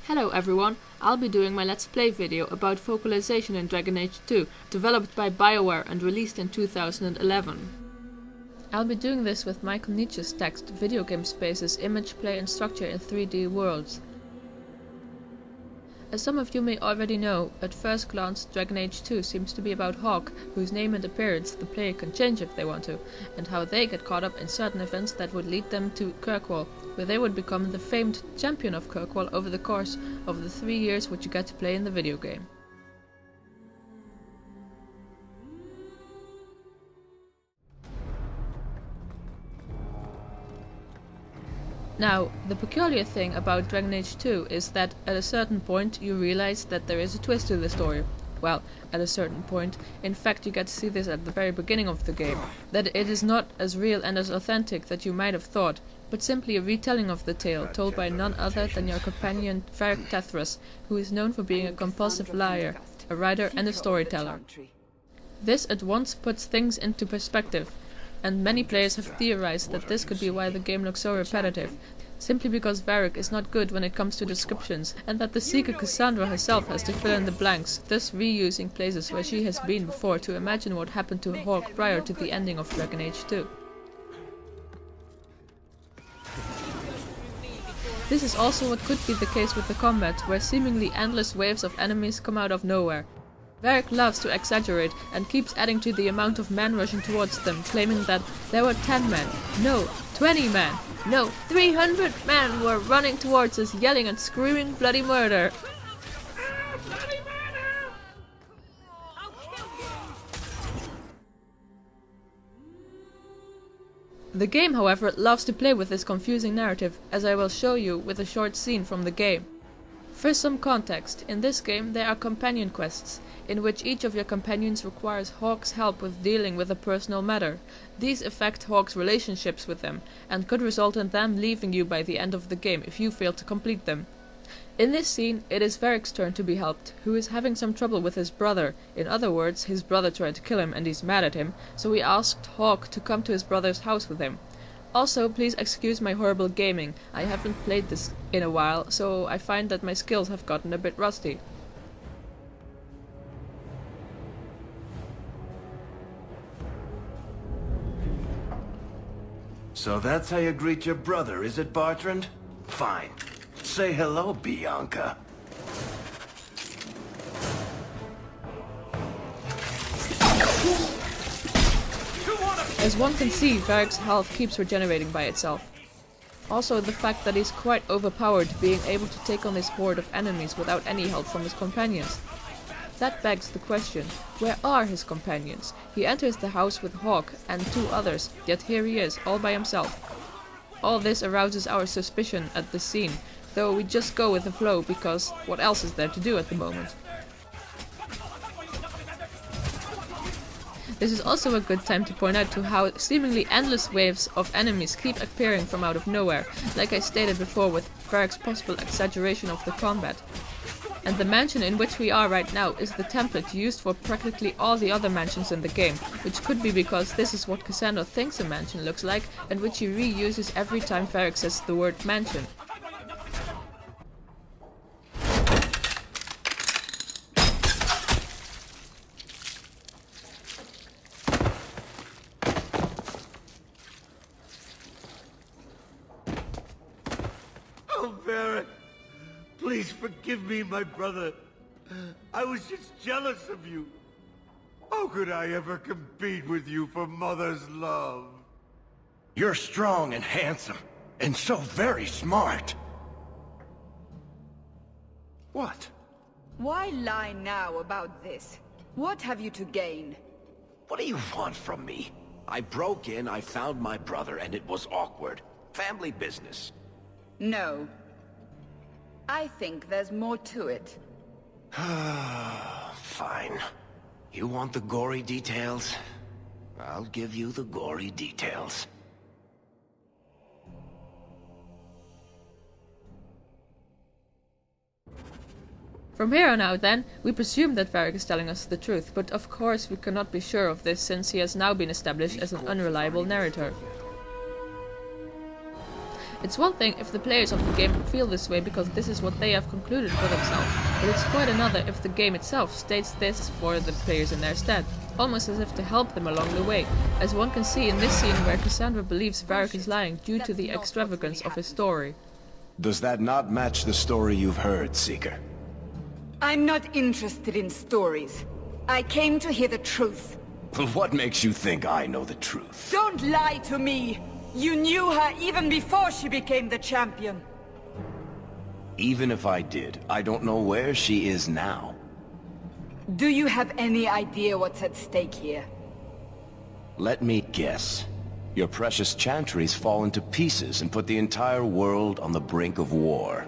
Hello everyone, I'll be doing my Let's Play video about focalisation in Dragon Age 2, developed by BioWare and released in 2011. I'll be doing this with Michael Nitsche's text, Video Game Spaces, Image, Play and Structure in 3D Worlds. As some of you may already know, at first glance Dragon Age 2 seems to be about Hawke, whose name and appearance the player can change if they want to, and how they get caught up in certain events that would lead them to Kirkwall, where they would become the famed champion of Kirkwall over the course of the 3 years which you get to play in the video game. Now, the peculiar thing about Dragon Age 2 is that at a certain point you realize that there is a twist to the story. Well, at a certain point. In fact, you get to see this at the very beginning of the game. That it is not as real and as authentic that you might have thought, but simply a retelling of the tale, told by none other than your companion Varric Tethras, who is known for being a compulsive liar, a writer and a storyteller. This at once puts things into perspective, and many players have theorized that this could be why the game looks so repetitive, simply because Varric is not good when it comes to descriptions, and that the seeker Cassandra herself has to fill in the blanks, thus reusing places where she has been before to imagine what happened to Hawke prior to the ending of Dragon Age 2. This is also what could be the case with the combat, where seemingly endless waves of enemies come out of nowhere. Varric loves to exaggerate and keeps adding to the amount of men rushing towards them, claiming that there were 10 men, no, 20 men, no, 300 men were running towards us, yelling and screaming bloody murder. Bloody murder! I'll kill you! The game, however, loves to play with this confusing narrative, as I will show you with a short scene from the game. For some context, in this game there are companion quests, in which each of your companions requires Hawke's help with dealing with a personal matter. These affect Hawke's relationships with them, and could result in them leaving you by the end of the game if you fail to complete them. In this scene, it is Varric's turn to be helped, who is having some trouble with his brother. In other words, his brother tried to kill him and he's mad at him, so he asked Hawke to come to his brother's house with him. Also, please excuse my horrible gaming. I haven't played this in a while, so I find that my skills have gotten a bit rusty. So that's how you greet your brother, is it, Bartrand? Fine. Say hello, Bianca. As one can see, Varric's health keeps regenerating by itself. Also, the fact that he's quite overpowered, being able to take on this horde of enemies without any help from his companions. That begs the question, where are his companions? He enters the house with Hawke and 2 others, yet here he is, all by himself. All this arouses our suspicion at the scene, though we just go with the flow because what else is there to do at the moment? This is also a good time to point out to how seemingly endless waves of enemies keep appearing from out of nowhere, like I stated before with Varric's possible exaggeration of the combat. And the mansion in which we are right now is the template used for practically all the other mansions in the game, which could be because this is what Cassandra thinks a mansion looks like, and which she reuses every time Varric says the word mansion. Oh, Varric! Please forgive me, my brother. I was just jealous of you. How could I ever compete with you for Mother's love? You're strong and handsome, and so very smart. What? Why lie now about this? What have you to gain? What do you want from me? I broke in, I found my brother, and it was awkward. Family business. No. I think there's more to it. Fine. You want the gory details? I'll give you the gory details. From here on out then, we presume that Varric is telling us the truth, but of course we cannot be sure of this since he has now been established as an unreliable narrator. It's one thing if the players of the game feel this way because this is what they have concluded for themselves, but it's quite another if the game itself states this for the players in their stead, almost as if to help them along the way, as one can see in this scene where Cassandra believes Varric is lying due to the extravagance of his story. Does that not match the story you've heard, Seeker? I'm not interested in stories. I came to hear the truth. What makes you think I know the truth? Don't lie to me! You knew her even before she became the champion. Even if I did, I don't know where she is now. Do you have any idea what's at stake here? Let me guess. Your precious chantry's fallen to pieces and put the entire world on the brink of war.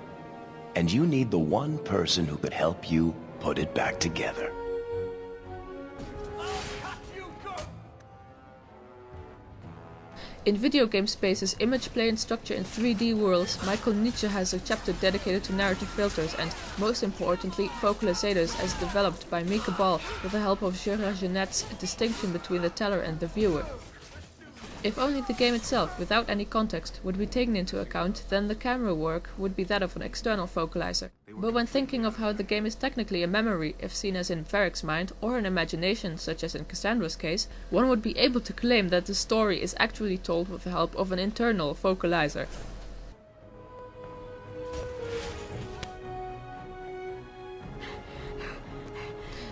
And you need the one person who could help you put it back together. In video game space's image plane structure in 3D worlds, Michael Nitsche has a chapter dedicated to narrative filters and, most importantly, focalisators as developed by Mika Ball with the help of Gerard Genet's distinction between the teller and the viewer. If only the game itself, without any context, would be taken into account, then the camera work would be that of an external focalizer. But when thinking of how the game is technically a memory, if seen as in Varric's mind, or an imagination, such as in Cassandra's case, one would be able to claim that the story is actually told with the help of an internal focalizer.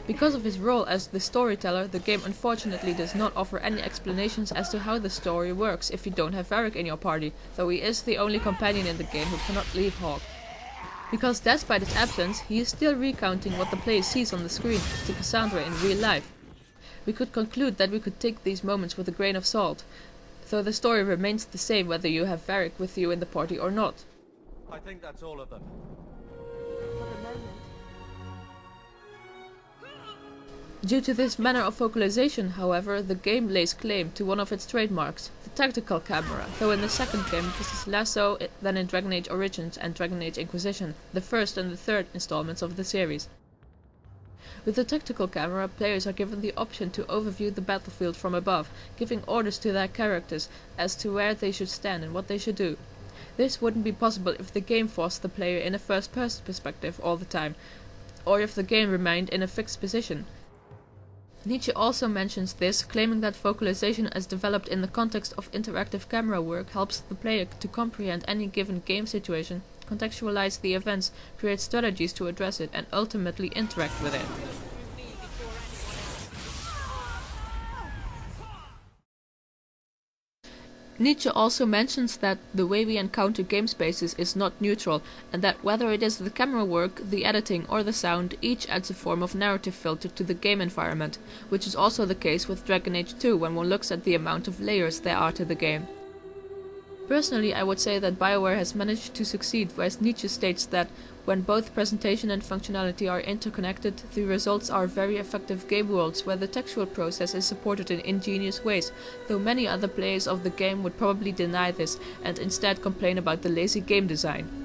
Because of his role as the storyteller, the game unfortunately does not offer any explanations as to how the story works if you don't have Varric in your party, though he is the only companion in the game who cannot leave Hawk. Because despite his absence, he is still recounting what the player sees on the screen to Cassandra in real life. We could conclude that we could take these moments with a grain of salt, though the story remains the same whether you have Varric with you in the party or not. I think that's all of them. Due to this manner of focalization, however, the game lays claim to one of its trademarks, the tactical camera, though in the second game this is less so than in Dragon Age Origins and Dragon Age Inquisition, the first and the third installments of the series. With the tactical camera, players are given the option to overview the battlefield from above, giving orders to their characters as to where they should stand and what they should do. This wouldn't be possible if the game forced the player in a first-person perspective all the time, or if the game remained in a fixed position. Nitsche also mentions this, claiming that focalization as developed in the context of interactive camera work helps the player to comprehend any given game situation, contextualize the events, create strategies to address it, and ultimately interact with it. Nitsche also mentions that the way we encounter game spaces is not neutral, and that whether it is the camera work, the editing, or the sound, each adds a form of narrative filter to the game environment, which is also the case with Dragon Age 2 when one looks at the amount of layers there are to the game. Personally, I would say that BioWare has managed to succeed, whereas Nitsche states that when both presentation and functionality are interconnected, the results are very effective game worlds where the textual process is supported in ingenious ways, though many other players of the game would probably deny this and instead complain about the lazy game design.